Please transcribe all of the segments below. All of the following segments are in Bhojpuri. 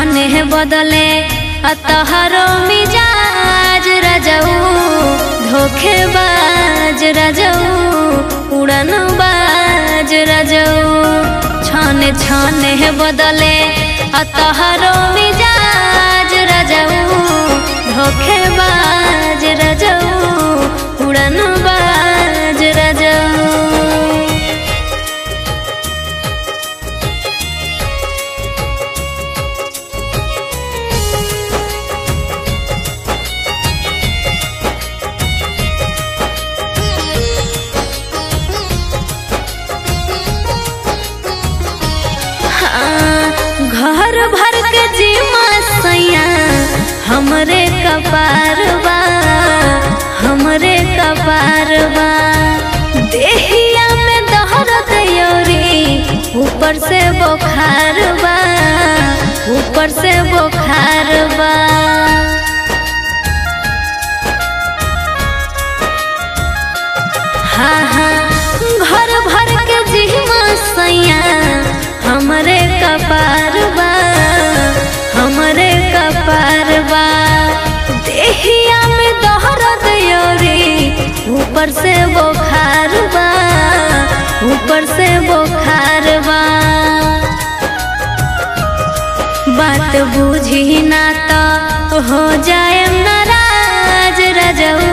छाने बदले तोहरो मिजाज रजऊ धोखेबाज रजऊ उड़न बाज रजऊ छाने छाने बदले तोहरो मिजाज रजऊ धोखेबाज रजऊ उड़न बाज रजऊ। घर भर के जीमा सैया हमरे कपारबा हमरे कपारबा देहिया में दहरत योरी ऊपर से बुखारबा ऊपर से बुखारबा। हाँ हाँ घर भर के जीमा सैया हमरे कपारबा हमरे कपारबा देहिया में दहरत योरी ऊपर से बुखारबा ऊपर से बुखारबा। बात बुझी ना तो हो जाए नाराज रजऊ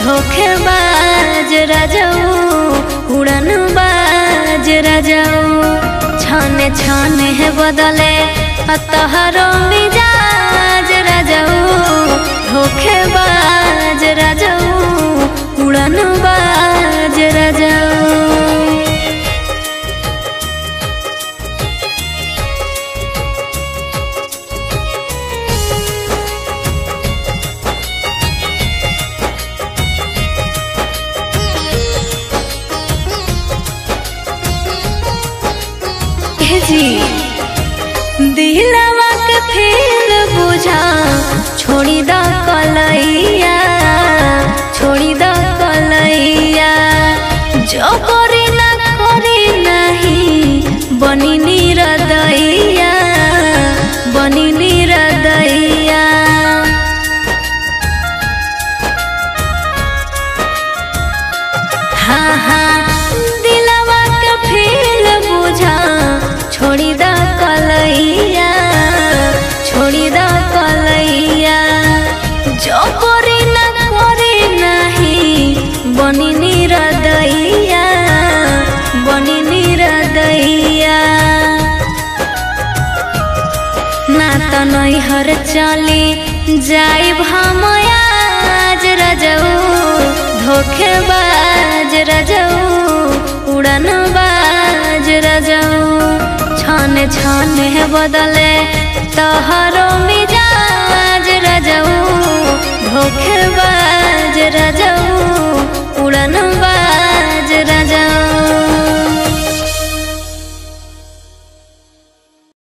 धोखेबाज रजऊ उड़न बाज रजऊ छाने छाने बदले तोहरो मिजाज रजऊ धोखेबाज रजऊ उड़न बाज रजऊ। दिलवा के फेल बुझा छोड़ी द कलैया छोड़ी द कलैया जो करी ना करी नहीं बनी निरदैया बनी निरदैया। हाँ हाँ दिलवा के फेल बुझा छोड़ी द कलैया छोड़ी द कलैया जो करी ना करी नहीं बनी निरदैया बनी निरदैया। ना तो नैहर चली जाइब हम आज रजऊ धोखेबाज रजऊ उड़न बाज रजऊ छाने छाने बदले तोहर